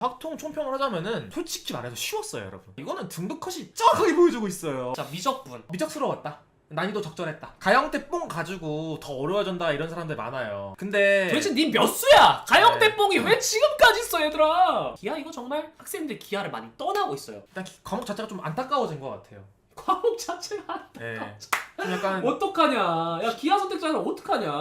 확통 총평을 하자면은 솔직히 말해서 쉬웠어요 여러분. 이거는 등급컷이 정확하게 보여주고 있어요. 자, 미적분. 미적스러웠다. 난이도 적절했다. 가형대 뽕 가지고 더 어려워진다 이런 사람들 많아요. 근데 도대체 니 몇 수야? 가형대 네. 뽕이 왜 지금까지 있어 얘들아? 기아 이거 정말 학생들 기아를 많이 떠나고 있어요. 일단 과목 자체가 좀 안타까워진 것 같아요. 과목 자체가 안 돼. 네. 좀 약간 어떡하냐? 야, 기아 선택자는 어떡하냐?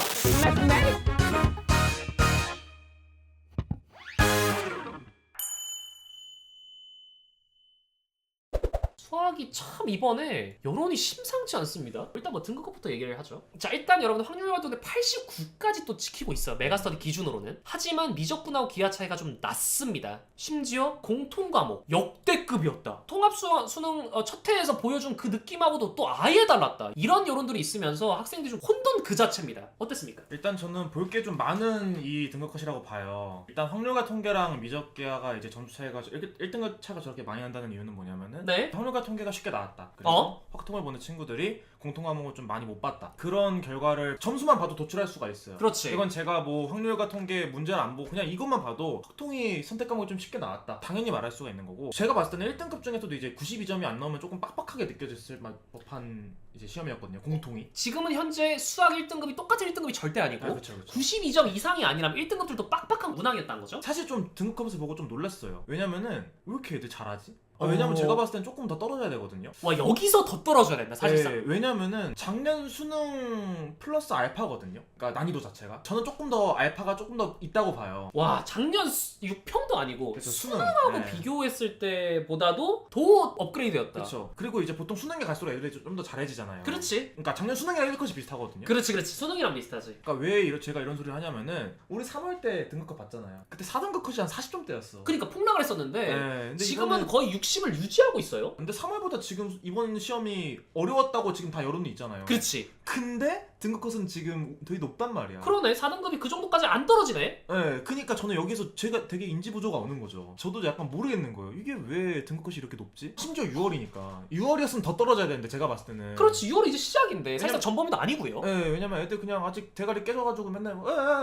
수학이 참 이번에 여론이 심상치 않습니다. 일단 뭐 등급컷부터 얘기를 하죠. 자, 일단 여러분 확률 활동의 89까지 또 지키고 있어요. 메가스터디 기준으로는. 하지만 미적분하고 기하 차이가 좀 났습니다. 심지어 공통 과목 역대급이었다. 통합 수능 첫 회에서 보여준 그 느낌하고도 또 아예 달랐다. 이런 여론들이 있으면서 학생들이 좀 혼돈 그 자체입니다. 어땠습니까? 일단 저는 볼 게 좀 많은 이 등급컷이라고 봐요. 일단 확률과 통계랑 미적계가 이제 점수 차이가 1등급 차이가 저렇게 많이 난다는 이유는 뭐냐면은 네. 확률과 통계가 쉽게 나왔다. 그리고 확통을 보는 친구들이 공통 과목을 좀 많이 못 봤다. 그런 결과를 점수만 봐도 도출할 수가 있어요. 그렇지. 이건 제가 뭐 확률과 통계 문제를 안 보고 그냥 이것만 봐도 확통이 선택 과목이 좀 쉽게 나왔다. 당연히 말할 수가 있는 거고, 제가 봤을 때는 1등급 중에서도 이제 92점이 안 나오면 조금 빡빡하게 느껴졌을 법한 이제 시험이었거든요. 공통이. 지금은 현재 수학 1등급이 똑같은 1등급이 절대 아니고 그렇죠. 92점 이상이 아니라면 1등급들도 빡빡한 문항이었다는 거죠? 사실 좀 등급컷을 보고 좀 놀랐어요. 왜냐면은 왜 이렇게 애들 잘하지? 어. 왜냐면 제가 봤을 땐 조금 더 떨어져야 되거든요. 와, 여기서 더 떨어져야 된다 사실상. 네, 왜냐면은 작년 수능 플러스 알파거든요. 그러니까 난이도 자체가 저는 조금 더 알파가 조금 더 있다고 봐요. 와, 작년 6평도 아니고 그래서 수능하고 네. 비교했을 때보다도 더 업그레이드였다. 그렇죠. 그리고 이제 보통 수능에 갈수록 애들이 좀 더 잘해지잖아요. 그렇지. 그러니까 작년 수능이랑 1컷이 비슷하거든요. 그렇지. 수능이랑 비슷하지. 그러니까 왜 제가 이런 소리를 하냐면은 우리 3월 때 등급컷 봤잖아요. 그때 4등급 컷이 한 40점대였어. 그러니까 폭락을 했었는데 네, 근데 지금은 이거는- 거의 60을 유지하고 있어요. 근데 3월보다 지금 이번 시험이 어려웠다고 지금 다 여론이 있잖아요. 그렇지. 근데 등급컷은 지금 되게 높단 말이야. 그러네. 4등급이 그 정도까지 안 떨어지네. 네, 그니까 저는 여기서 제가 되게 인지 부조가 오는 거죠. 저도 약간 모르겠는 거예요. 이게 왜 등급컷이 이렇게 높지? 심지어 6월이니까. 6월이었으면 더 떨어져야 되는데 제가 봤을 때는. 그렇지. 6월 이제 시작인데 사실상 왜냐면- 전범위도 아니고요. 네, 왜냐면 애들 그냥 아직 대가리 깨져가지고 맨날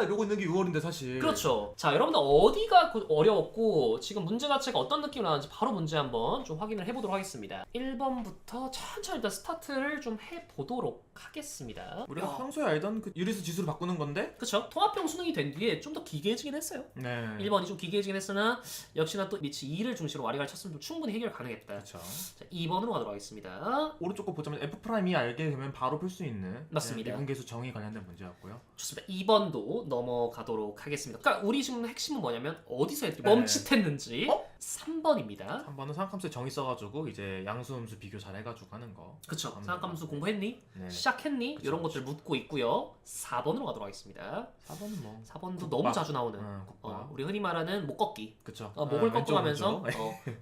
이러고 있는 게 6월인데 사실. 그렇죠. 자, 여러분들 어디가 어려웠고 지금 문제 자체가 어떤 느낌이 나는지 바로 문제 한번 좀 확인을 해보도록 하겠습니다. 1번부터 천천히 일단 스타트를 좀 해보도록 하겠습니다. 우리가 평소에 알던 그 유리수 지수로 바꾸는 건데. 그쵸. 통합형 수능이 된 뒤에 좀 더 기계해지긴 했어요. 네. 1번이 좀 기계해지긴 했으나 역시나 또 미치 2를 중심으로 와리가리 쳤으면 좀 충분히 해결 가능했다. 그렇죠. 자, 2번으로 가도록 하겠습니다. 오른쪽 거 보자면 F'이 알게 되면 바로 풀 수 있는 맞습니다. 미분계수 정의 관련된 문제였고요. 좋습니다. 2번도 넘어가도록 하겠습니다. 그러니까 우리 지금 핵심은 뭐냐면 어디서 애들이 네. 멈칫했는지. 어? 3번입니다. 3번은 삼각함수에 정의 써가지고 이제 양수음수 비교 잘 해가지고 하는 거. 그쵸. 삼각함수 공부했니? 네. 시작했니? 그쵸, 이런 것들 묻고 있고요. 4번으로 가도록 하겠습니다. 4번은 뭐. 4번도 국밥. 너무 자주 나오는 국밥. 우리 흔히 말하는 목 꺾기. 그쵸. 목을 꺾고 가면서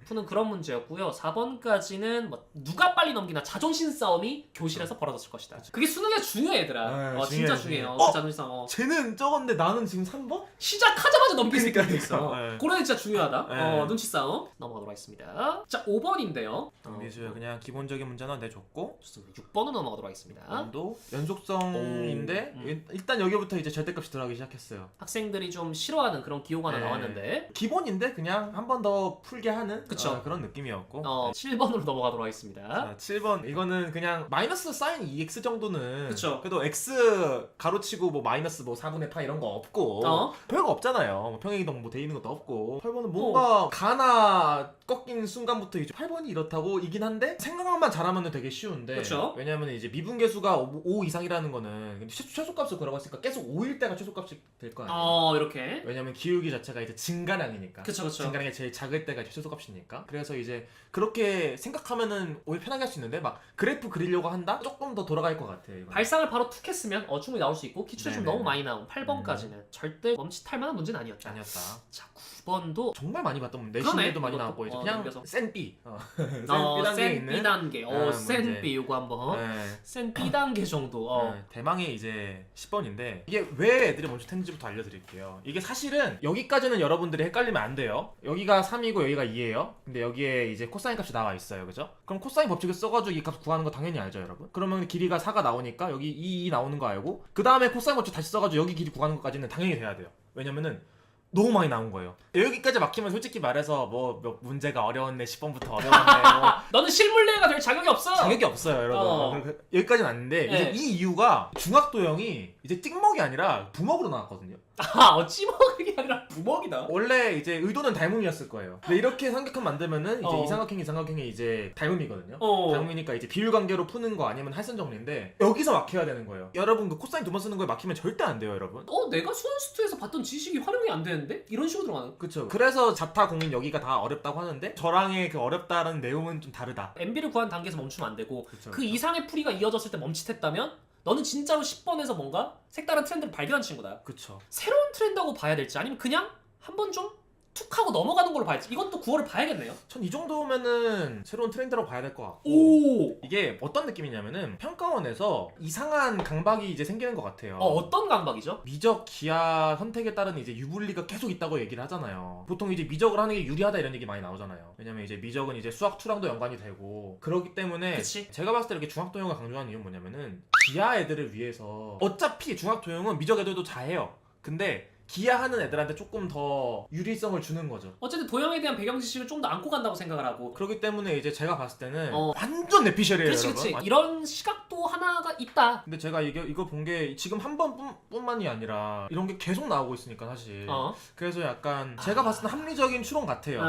푸는 그런 문제였고요. 4번까지는 뭐 누가 빨리 넘기나 자존심 싸움이 교실에서 벌어졌을 것이다. 그게 수능에 중요해 얘들아. 네, 진짜 중요해. 중요해요. 어? 자존심 싸움. 쟤는 적었는데 나는 지금 3번? 시작하자마자 넘길 수 있게 돼 있어. 그러니까요. 네. 그래 진짜 중요하다. 네. 눈치 싸움 넘어가도록 하겠습니다. 자, 5번인데요. 미술 그냥 기본적인 문제는 내줬고. 좋습니다. 6번으로 넘어가도록 하겠습니다. 도 연속성인데 오. 일단 여기부터 이제 절대값이 들어가기 시작했어요. 학생들이 좀 싫어하는 그런 기호가 하나 네. 나왔는데 기본인데 그냥 한 번 더 풀게 하는 그쵸. 그런 느낌이었고. 7번으로 넘어가도록 하겠습니다. 자, 7번 이거는 그냥 마이너스 사인 2x 정도는 그쵸. 그래도 x 가로치고 뭐 마이너스 뭐 4분의 파 이런 거 없고 별거 없잖아요. 뭐 평행이동 뭐 돼 있는 것도 없고. 8번은 뭔가 가나 꺾인 순간부터 이제 8번이 이렇다고 이긴 한데 생각만 잘하면 되게 쉬운데. 그쵸. 왜냐면 이제 미분계수가 5 이상이라는 거는 최소값을 걸어봤으니까 계속 5일 때가 최소값이 될 거 아니에요. 이렇게. 왜냐면 기울기 자체가 이제 증가량이니까. 그쵸. 증가량이 제일 작을 때가 이제 최소값이니까. 그래서 이제 그렇게 생각하면은 오히려 편하게 할 수 있는데 막 그래프 그리려고 한다? 조금 더 돌아갈 것 같아. 이건. 발상을 바로 툭 했으면 충분히 나올 수 있고 기출이 좀 네네. 너무 많이 나온 8번까지는 절대 멈칫할 만한 문제는 아니었다. 아니었다. 자, 9번도 정말 많이 봤던 그러네. 내신에도 많이 이것도, 나왔고 이제 그냥 넘겨서. 센 B. 센 센 B단계. 센 문제. B 요거 한번. 네. 센 B단계 정도. 네, 대망의 이제 10번인데 이게 왜 애들이 멈칫했는지부터 알려드릴게요. 이게 사실은 여기까지는 여러분들이 헷갈리면 안 돼요. 여기가 3이고 여기가 2예요. 근데 여기에 이제 코사인 값이 나와 있어요. 그죠? 그럼 코사인 법칙을 써가지고 이 값 구하는 거 당연히 알죠, 여러분? 그러면 길이가 4가 나오니까 여기 2 나오는 거 알고 그 다음에 코사인 법칙 다시 써가지고 여기 길이 구하는 것까지는 당연히 돼야 돼요. 왜냐면은 너무 많이 나온 거예요. 여기까지 막히면 솔직히 말해서 뭐 문제가 어려웠네, 10번부터 어려웠네, 뭐 너는 실물레가 될 자격이 없어. 자격이 없어요, 여러분. 여기까지는 아닌데 네. 이제 이 이유가 중학도형이 이제 찍먹이 아니라 부먹으로 나왔거든요. 찌먹이 아니라 부먹이다. 원래 이제 의도는 닮음이었을 거예요. 근데 이렇게 삼각형 만들면은 이제 어. 이삼각형이 이제 닮음이거든요. 어. 닮음이니까 이제 비율 관계로 푸는 거 아니면 할선 정리인데 여기서 막혀야 되는 거예요. 여러분 그 코사인 두 번 쓰는 거에 막히면 절대 안 돼요, 여러분. 내가 수원스투에서 봤던 지식이 활용이 안 되는데? 이런 식으로 들어가는. 그쵸. 그래서 자타 공인 여기가 다 어렵다고 하는데 저랑의 그 어렵다는 내용은 좀 다르다. MB를 구한 단계에서 멈추면 안 되고 그쵸, 그 그쵸. 이상의 풀이가 이어졌을 때 멈칫했다면 너는 진짜로 10번에서 뭔가 색다른 트렌드를 발견한 친구다. 그쵸. 새로운 트렌드하고 봐야 될지 아니면 그냥 한번 좀 툭 하고 넘어가는 걸로 봐야지. 이건 또 9월을 봐야겠네요. 전 이 정도면은 새로운 트렌드라고 봐야 될 것 같고. 오. 이게 어떤 느낌이냐면은 평가원에서 이상한 강박이 이제 생기는 것 같아요. 어떤 강박이죠? 미적 기하 선택에 따른 이제 유불리가 계속 있다고 얘기를 하잖아요. 보통 이제 미적을 하는 게 유리하다 이런 얘기 많이 나오잖아요. 왜냐면 이제 미적은 이제 수학 2랑도 연관이 되고 그렇기 때문에 그치. 제가 봤을 때 이렇게 중학도형을 강조하는 이유는 뭐냐면은 기하 애들을 위해서 어차피 중학도형은 미적 애들도 잘해요. 근데 기하하는 애들한테 조금 더 유리성을 주는 거죠. 어쨌든 도형에 대한 배경 지식을 좀 더 안고 간다고 생각을 하고. 그렇기 때문에 이제 제가 봤을 때는 어. 완전 내피셜이에요, 그렇지 여러분. 그렇지. 이런 시각도 하나가 있다. 근데 제가 이거 본 게 지금 한 번뿐만이 아니라 이런 게 계속 나오고 있으니까 사실. 그래서 약간 제가 봤을 때 합리적인 추론 같아요.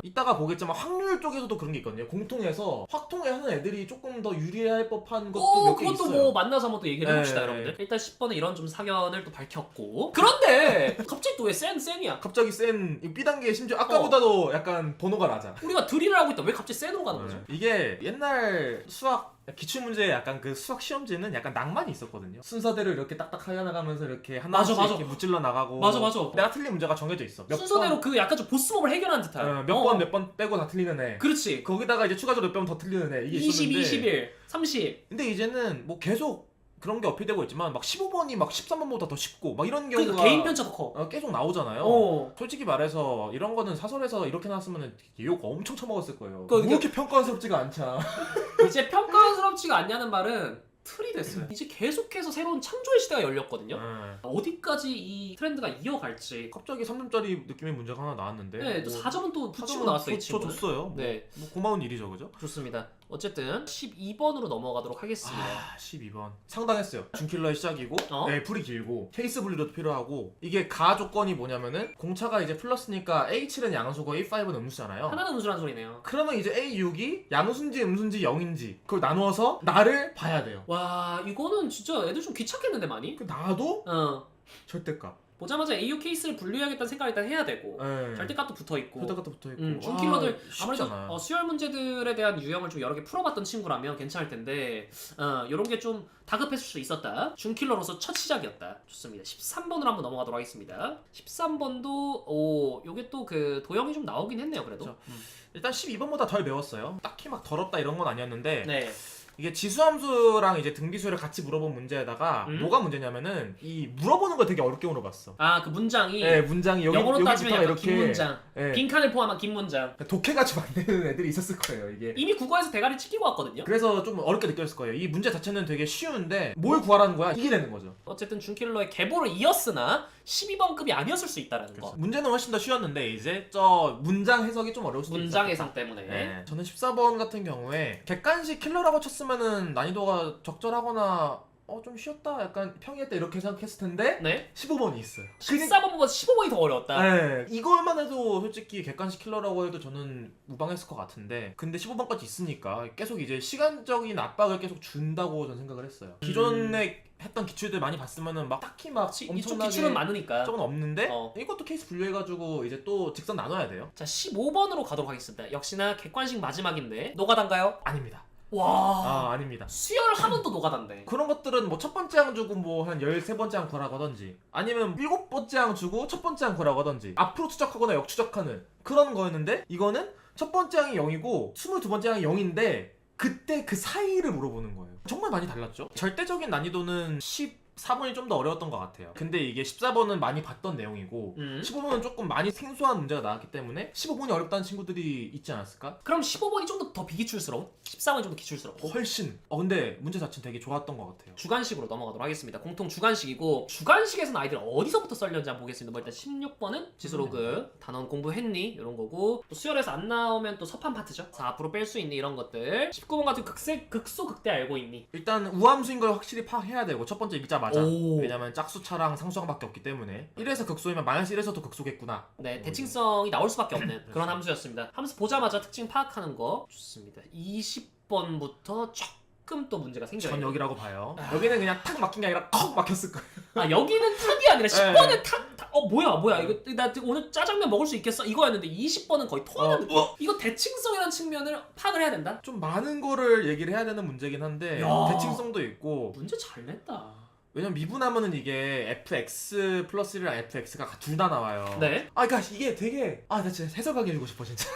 이따가 보겠지만 확률 쪽에서도 그런 게 있거든요. 공통해서 확통에 하는 애들이 조금 더 유리할 법한 것도 몇 개 그것도 있어요. 뭐 만나서 한번 또 얘기를 해봅시다, 네. 여러분들. 일단 10번은 이런 좀 사견을 또 밝혔고. 그런데 갑자기 또 왜 센이야? 갑자기 센 B단계 심지어 아까보다도 약간 번호가 낮아. 우리가 드릴을 하고 있다. 왜 갑자기 센으로 가는 거죠? 이게 옛날 수학 기출문제 약간 그 수학 시험지는 약간 낭만이 있었거든요. 순서대로 이렇게 딱딱 하려나가면서 이렇게 하나씩 맞아. 이렇게 무찔러 나가고. 맞아. 내가 틀린 문제가 정해져 있어. 순서대로 그 약간 좀 보스몹을 해결하는 듯한. 몇 번 빼고 다 틀리는 애. 그렇지. 거기다가 이제 추가적으로 몇 번 더 틀리는 애. 이게 20, 있었는데. 21, 30. 근데 이제는 뭐 계속 그런 게 어필되고 있지만 막 15번이 막 13번보다 더 쉽고 막 이런 경우가 그러니까 개인 편차도 커. 계속 나오잖아요. 솔직히 말해서 이런 거는 사설에서 이렇게 나왔으면 욕 엄청 처먹었을 거예요. 뭐 이렇게 평가스럽지가 않자. 이제 평가스럽지가 않냐는 말은 틀이 됐어요. 이제 계속해서 새로운 창조의 시대가 열렸거든요. 어디까지 이 트렌드가 이어갈지. 갑자기 3점짜리 느낌의 문제가 하나 나왔는데. 네, 또 뭐 4점은 또 붙이고 나왔어요, 이 저 친구는. 줬어요. 네. 뭐 고마운 일이죠, 그죠? 좋습니다. 어쨌든 12번으로 넘어가도록 하겠습니다. 12번. 상당했어요. 준킬러의 시작이고, 어? 네, 풀이 길고, 케이스 분리도 필요하고, 이게 가 조건이 뭐냐면은, 공차가 이제 플러스니까 A7은 양수고 A5는 음수잖아요. 하나는 음수란 소리네요. 그러면 이제 A6이 양수인지 음수인지 0인지, 그걸 나누어서 나를 봐야 돼요. 와, 이거는 진짜 애들 좀 귀찮겠는데 많이? 그 나도 어. 절대값. 보자마자 AU 케이스를 분류해야겠다는 생각을 일단 해야 되고 네. 절대값도 붙어있고 절대값도 붙어있고. 중킬러들 쉽지 아무래도 않아. 수열 문제들에 대한 유형을 좀 여러 개 풀어봤던 친구라면 괜찮을 텐데 이런 게 좀 다급했을 수 있었다. 중킬러로서 첫 시작이었다. 좋습니다. 13번으로 한번 넘어가도록 하겠습니다. 13번도 요게 또 그 도형이 좀 나오긴 했네요. 그래도 그렇죠. 일단 12번보다 덜 배웠어요. 딱히 막 더럽다 이런 건 아니었는데 네. 이게 지수함수랑 이제 등비수를 같이 물어본 문제에다가 뭐가 문제냐면은 이 물어보는 걸 되게 어렵게 물어봤어. 아, 그 문장이 네, 문장이 영어로 따지면 여기부터가 약간 긴 문장, 네. 빈칸을 포함한 긴 문장. 독해가지고 만드는 애들이 있었을 거예요, 이게. 이미 국어에서 대가리 찍히고 왔거든요. 그래서 좀 어렵게 느꼈을 거예요. 이 문제 자체는 되게 쉬운데 뭘 구하라는 거야? 이게 되는 거죠. 어쨌든 준킬러의 계보를 이었으나 12번급이 아니었을 수 있다는 거. 문제는 훨씬 더 쉬웠는데 이제 저 문장 해석이 좀 어려울 수도 있어요. 문장 해석 때문에. 네. 저는 14번 같은 경우에 객관식 킬러라고 쳤으면은 난이도가 적절하거나 좀 쉬웠다 약간 평이했다 이렇게 생각했을 텐데 네. 15번이 있어요. 14번보다 15번이 더 어려웠다. 네. 이걸만 해도 솔직히 객관식 킬러라고 해도 저는 무방했을 것 같은데 근데 15번까지 있으니까 계속 이제 시간적인 압박을 계속 준다고 저는 생각을 했어요. 기존에 했던 기출들 많이 봤으면은 막 딱히 막 이쪽 엄청나게 기출은 많으니까. 저건 없는데 어. 이것도 케이스 분류해가지고 이제 또 직선 나눠야 돼요. 자, 15번으로 가도록 하겠습니다. 역시나 객관식 마지막인데 노가단가요? 아닙니다. 와. 아닙니다. 수열하면 또 노가단데. 그런 것들은 뭐 첫 번째 항 주고 뭐 한 13번째 항 구라고 하던지 아니면 7번째 항 주고 첫 번째 항 구라고 하던지 앞으로 추적하거나 역추적하는 그런 거였는데 이거는 첫 번째 항이 0이고 22번째 항이 0인데 그때 그 사이를 물어보는 거예요. 정말 많이 달랐죠. 절대적인 난이도는 10 14번이 좀 더 어려웠던 것 같아요. 근데 이게 14번은 많이 봤던 내용이고 15번은 조금 많이 생소한 문제가 나왔기 때문에 15번이 어렵다는 친구들이 있지 않았을까? 그럼 15번이 좀 더 비기출스러운? 14번이 좀 더 기출스럽고? 훨씬. 근데 문제 자체는 되게 좋았던 것 같아요. 주관식으로 넘어가도록 하겠습니다. 공통 주관식이고 주관식에서는 아이들 어디서부터 썰렸는지 한번 보겠습니다. 뭐 일단 16번은 지수로그 단원 공부했니? 이런 거고 또 수열에서 안 나오면 또 서판 파트죠. 4% 뺄 수 있니? 이런 것들. 19번 같은 극소극대 알고 있니? 일단 우함수인 걸 확실히 파악해야 되고 첫 번째 읽자마자 오. 왜냐면 짝수차랑 상수항밖에 없기 때문에 1에서 극소이면 -1에서도 극소겠구나. 네, 대칭성이 나올 수밖에 없는 그런 함수였습니다. 함수 보자마자 특징 파악하는 거 좋습니다. 20번부터 조금 또 문제가 생겨요. 전 여기라고 봐요. 여기는 그냥 탁 막힌 게 아니라 컥 막혔을 거예요. 아 여기는 탁이 아니라 10번은 탁. 뭐야 이거 나 오늘 짜장면 먹을 수 있겠어 이거였는데 20번은 거의 토하는 느낌. 이거 대칭성이라는 측면을 파악을 해야 된다. 좀 많은 거를 얘기를 해야 되는 문제긴 한데 야. 대칭성도 있고 문제 잘 냈다. 왜냐면 미분하면은 이게 fx 플러스 1이랑 fx가 둘 다 나와요. 네. 그러니까 이게 되게 나 진짜 해설가게 해주고 싶어 진짜.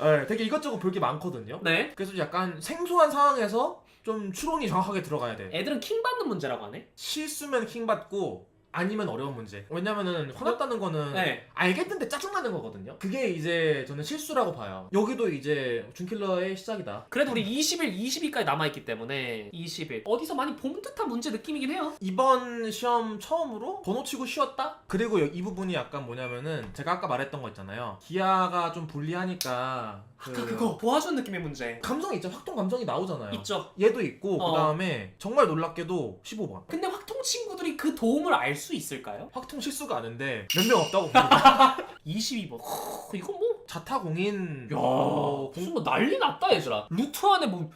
네, 되게 이것저것 볼 게 많거든요. 네. 그래서 약간 생소한 상황에서 좀 추론이 정확하게 들어가야 돼. 애들은 킹 받는 문제라고 하네. 실수면 킹 받고 아니면 어려운 문제. 왜냐면은 화났다는 거는 네. 알겠는데 짜증나는 거거든요. 그게 이제 저는 실수라고 봐요. 여기도 이제 준킬러의 시작이다. 그래도 우리 20일, 22일까지 남아있기 때문에 20일 어디서 많이 본 듯한 문제 느낌이긴 해요. 이번 시험 처음으로 번호 치고 쉬었다? 그리고 이 부분이 약간 뭐냐면은 제가 아까 말했던 거 있잖아요. 기아가 좀 불리하니까 아까 그거 도와준 느낌의 문제 감정이 있죠. 확통 감정이 나오잖아요. 있죠. 얘도 있고 그다음에 정말 놀랍게도 15번. 근데 확통 친구들이 그 도움을 알 수 있을까요? 확통 실수가 아는데 몇 명 없다고 봅니다. 22번 이거 뭐 자타공인 야, 무슨 뭐 난리 났다 얘들아. 루트 안에 뭐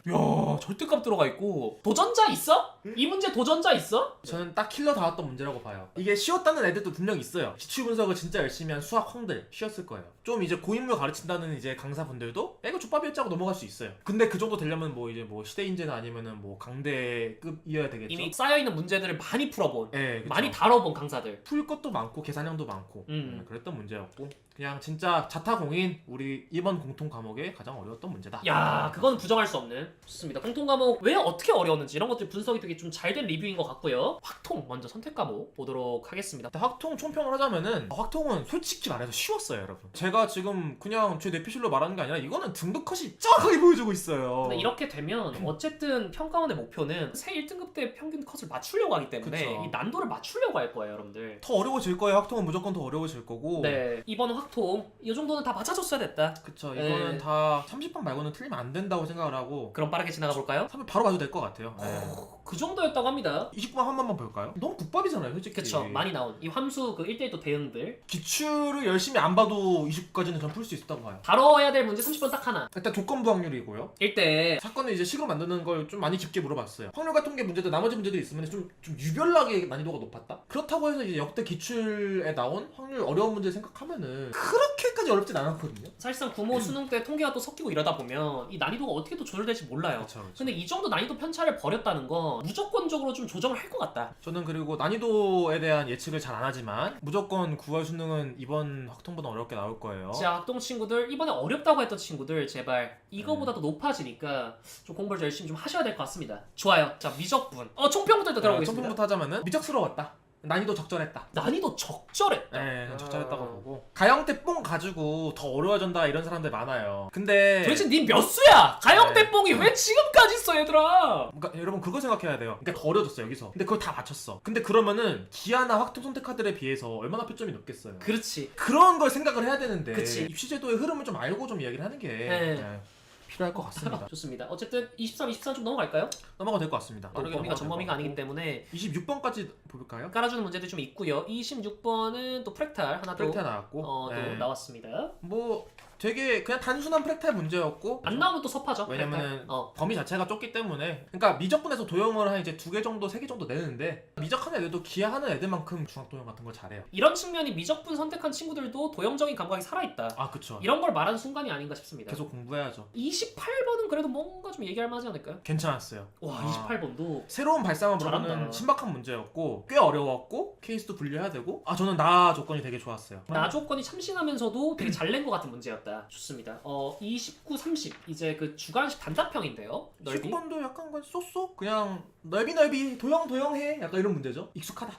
절대값 들어가 있고 도전자 있어? 이 문제 도전자 있어? 저는 딱 킬러 닿았던 문제라고 봐요. 이게 쉬웠다는 애들도 분명 있어요. 기출 분석을 진짜 열심히 한 수학 홍들 쉬었을 거예요. 좀 이제 고인물 가르친다는 이제 강사분들도 이거 족밥이었지 하고 넘어갈 수 있어요. 근데 그 정도 되려면 뭐 이제 뭐 시대인재나 아니면은 뭐 강대급이어야 되겠죠. 이미 쌓여있는 문제들을 많이 풀어본 네, 그쵸. 많이 다뤄본 강사들. 풀 것도 많고 계산형도 많고 그랬던 문제였고 그냥 진짜 자타공인 우리 이번 공통 과목의 가장 어려웠던 문제다. 야, 그건 부정할 수 없는. 좋습니다. 공통 과목 왜 어떻게 어려웠는지 이런 것들 분석이 되게 좀 잘 된 리뷰인 것 같고요. 확통 먼저 선택 과목 보도록 하겠습니다. 확통 총평을 하자면은 확통은 솔직히 말해서 쉬웠어요, 여러분. 제가 지금 그냥 제 뇌피셜로 말하는 게 아니라 이거는 등급 컷이 정확하게 보여주고 있어요. 근데 이렇게 되면 어쨌든 평가원의 목표는 새 1등급 때 평균 컷을 맞추려고 하기 때문에 그쵸. 이 난도를 맞추려고 할 거예요, 여러분들. 더 어려워질 거예요. 확통은 무조건 더 어려워질 거고. 네, 이번 확통 이 정도는 다 맞아줬어야 됐다. 그쵸. 네. 이거는 다 30번 말고는 틀리면 안 된다고 생각을 하고 그럼 빠르게 지나가 볼까요? 3번 바로 봐도 될 것 같아요. 네. 그 정도였다고 합니다. 29번 한 번만 볼까요? 너무 국밥이잖아요, 솔직히. 그쵸, 많이 나온 이 함수 그 1대1 또 대응들. 기출을 열심히 안 봐도 29까지는 전 풀 수 있었다고 봐요. 다뤄야 될 문제 30번 딱 하나. 일단 조건부 확률이고요. 1대 사건을 이제 식으로 만드는 걸 좀 많이 깊게 물어봤어요. 확률과 통계 문제도 나머지 문제도 있으면 좀 유별나게 난이도가 높았다? 그렇다고 해서 이제 역대 기출에 나온 확률 어려운 문제 생각하면은 그렇게까지 어렵진 않았거든요. 사실상 구모 수능 때 통계가 또 섞이고 이러다 보면 이 난이도가 어떻게 또 조절될지 몰라요. 그쵸. 근데 이 정도 난이도 편차를 벌였다는 건 무조건적으로 좀 조정을 할 것 같다. 저는 그리고 난이도에 대한 예측을 잘 안 하지만 무조건 9월 수능은 이번 확통보다 어렵게 나올 거예요. 자, 학동 친구들 이번에 어렵다고 했던 친구들 제발 이거보다 더 높아지니까 좀 공부를 좀 열심히 좀 하셔야 될 것 같습니다. 좋아요. 자, 미적분. 총평부터 일단 들어보겠습니다. 처음부터 하자면은 미적스러웠다. 난이도 적절했다. 난이도 적절했다. 네, 적절했다고 보고 가형대 뽕 가지고 더 어려워진다 이런 사람들 많아요. 근데 도대체 니 몇 수야? 가형대 네. 뽕이 왜 지금까지 있어 얘들아? 그러니까 여러분 그거 생각해야 돼요. 그러니까 더 어려졌어 여기서. 근데 그걸 다 맞췄어. 근데 그러면은 기아나 확통 선택카들에 비해서 얼마나 표점이 높겠어요. 그렇지. 그런 걸 생각을 해야 되는데 그치. 입시제도의 흐름을 좀 알고 좀 이야기를 하는 게 네. 필요할 것 같습니다. 좋습니다. 어쨌든 23, 24 좀 넘어갈까요? 넘어가도 될 것 같습니다. 우리가 전범위가 아니기 때문에 26번까지 볼까요? 깔아주는 문제들 좀 있고요. 26번은 또 프랙탈 하나 또, 프랙탈 나왔고 또 나왔습니다. 뭐 되게 그냥 단순한 프랙탈 문제였고 안 나오면 또 섭하죠. 왜냐면은 프랙탈. 범위 자체가 좁기 때문에 그러니까 미적분에서 도형을 한 이제 2개 정도 3개 정도 내는데 미적하는 애들도 기하하는 애들만큼 중학도형 같은 걸 잘해요. 이런 측면이 미적분 선택한 친구들도 도형적인 감각이 살아있다. 아 그쵸. 이런 걸 말하는 순간이 아닌가 싶습니다. 계속 공부해야죠. 28번은 그래도 뭔가 좀 얘기할 만하지 않을까요? 괜찮았어요. 와, 아. 28번도 새로운 발상을 잘한다. 물어보는 신박한 문제였고 꽤 어려웠고 케이스도 분류해야 되고 저는 나 조건이 되게 좋았어요. 나 조건이 참신하면서도 되게 잘 낸 것 같은 문제였다. 문제였다. 좋습니다. 29, 30 이제 그 주관식 단답형인데요. 넓이. 19번도 약간 쏘쏘 그냥 넓이 도형해 약간 이런 문제죠. 익숙하다.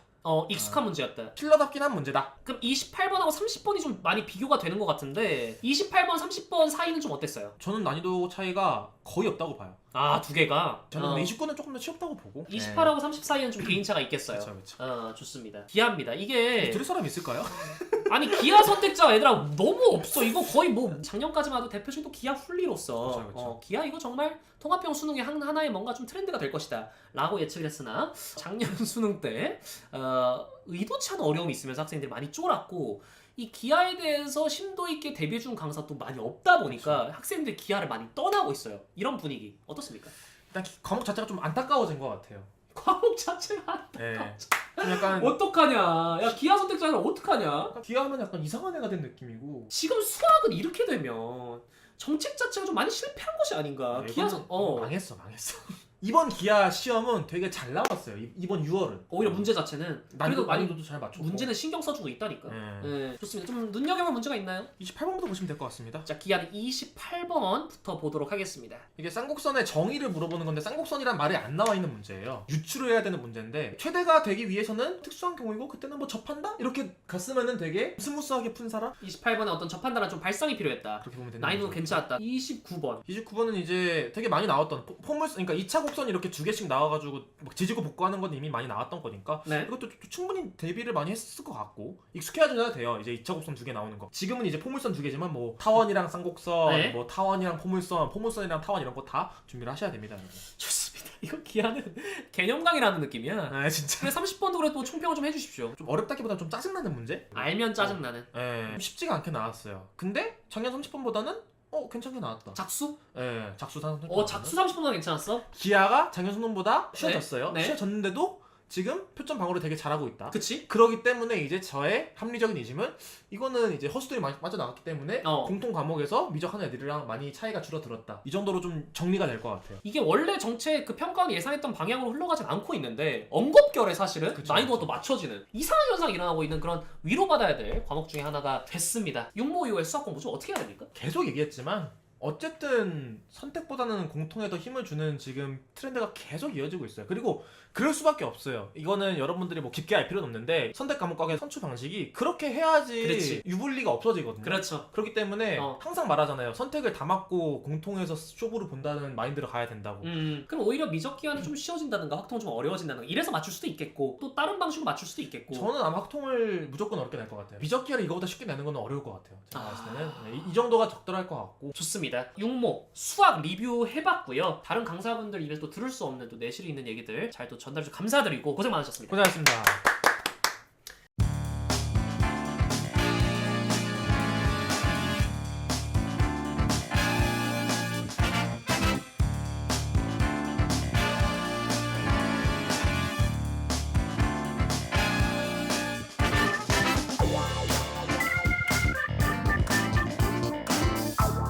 익숙한 문제였다. 킬러답긴 한 문제다. 그럼 28번하고 30번이 좀 많이 비교가 되는 것 같은데 28번, 30번 사이는 좀 어땠어요? 저는 난이도 차이가 거의 없다고 봐요. 아, 두 개가. 저는 29는 조금 더 쉬웠다고 보고. 28하고 30 사이는 좀 개인차가 있겠어요. 그렇죠. 좋습니다. 기아입니다. 이게 들을 사람 있을까요? 아니 기아 선택자가 얘들아 너무 없어. 이거 거의 뭐 작년까지만 해도 대표적인 기아 훌리로서 그렇죠. 기아 이거 정말 통합형 수능의 하나의 뭔가 좀 트렌드가 될 것이다 라고 예측을 했으나 작년 수능 때 의도치 않은 어려움이 있으면서 학생들이 많이 쫄았고 이 기아에 대해서 심도 있게 대비해준 강사도 많이 없다 보니까 그렇죠. 학생들이 기아를 많이 떠나고 있어요. 이런 분위기 어떻습니까? 일단 과목 자체가 좀 안타까워진 것 같아요. 과목 자체가 예. 좀 약간 어떡하냐. 야 기아 선택자는 어떡하냐. 기아하면 약간 이상한 애가 된 느낌이고. 지금 수학은 이렇게 되면 정책 자체가 좀 많이 실패한 것이 아닌가. 기아 선 망했어. 이번 기아 시험은 되게 잘 나왔어요. 이번 6월은. 오히려 문제 자체는 그래도 많이 난이도도 잘 맞췄고. 문제는 신경 써주고 있다니까. 네. 좋습니다. 좀 눈여겨볼 문제가 있나요? 28번부터 보시면 될 것 같습니다. 자, 기아는 28번부터 보도록 하겠습니다. 이게 쌍곡선의 정의를 물어보는 건데 쌍곡선이란 말이 안 나와 있는 문제예요. 유추를 해야 되는 문제인데 최대가 되기 위해서는 특수한 경우이고 그때는 뭐 접한다? 이렇게 갔으면은 되게 스무스하게 푼 사람? 28번에 어떤 접한다는 좀 발상이 필요했다. 그렇게 보면 되는 난이도 거죠. 괜찮았다. 29번. 29번은 이제 되게 많이 나왔던 포물선, 그러니까 2차 곡선이 이렇게 두 개씩 나와가지고 막 지지고 복구하는 건 이미 많이 나왔던 거니까 네. 이것도 충분히 대비를 많이 했을 것 같고 익숙해져야 돼요. 이제 2차 곡선 두 개 나오는 거. 지금은 이제 포물선 두 개지만 뭐 타원이랑 쌍곡선, 네. 뭐 타원이랑 포물선이랑 타원 이런 거 다 준비를 하셔야 됩니다, 여러분. 좋습니다. 이거 기아는 개념 강의라는 느낌이야. 아 진짜 그래 30번도 그래도 총평을 좀 해주십시오. 좀 어렵다기보다 좀 짜증나는 문제? 알면 짜증나는. 좀 쉽지가 않게 나왔어요. 근데 작년 30번보다는 괜찮게 나왔다. 작수? 작수 상. 작수 30번보다 괜찮았어? 기아가 작년 수능보다 쉬워졌어요. 네. 쉬워졌는데도 지금 표점 방어를 되게 잘하고 있다. 그치? 그러기 때문에 이제 저의 합리적인 의심은 이거는 이제 허수들이 많이 빠져나갔기 때문에 공통 과목에서 미적하는 애들이랑 많이 차이가 줄어들었다. 이 정도로 좀 정리가 될 것 같아요. 이게 원래 정책 그 평가원 예상했던 방향으로 흘러가진 않고 있는데 언급결에 사실은 그쵸, 난이도가 그쵸. 또 맞춰지는 이상한 현상이 일어나고 있는 그런 위로받아야 될 과목 중에 하나가 됐습니다. 6모 이후에 수학 공부 좀 어떻게 해야 됩니까? 계속 얘기했지만 어쨌든 선택보다는 공통에 더 힘을 주는 지금 트렌드가 계속 이어지고 있어요. 그리고 그럴 수밖에 없어요. 이거는 여러분들이 뭐 깊게 알 필요는 없는데 선택 과목과의 선출 방식이 그렇게 해야지 그렇지. 유불리가 없어지거든요. 그렇죠. 그렇기 때문에 어. 항상 말하잖아요. 선택을 다 맞고 공통에서 쇼부를 본다는 마인드로 가야 된다고. 그럼 오히려 미적 기간이 좀 쉬워진다든가 확통 좀 어려워진다든가 이래서 맞출 수도 있겠고 또 다른 방식으로 맞출 수도 있겠고. 저는 아마 학통을 무조건 어렵게 낼 것 같아요. 미적기를 이거보다 쉽게 내는 건 어려울 것 같아요. 제가 봤을 때는 이 정도가 적절할 것 같고. 좋습니다. 6모 수학 리뷰 해봤고요. 다른 강사분들 입에서 또 들을 수 없는 또 내실이 있는 얘기들 잘 또 전달해 주셔서 감사드리고 고생 많으셨습니다. 고생하셨습니다.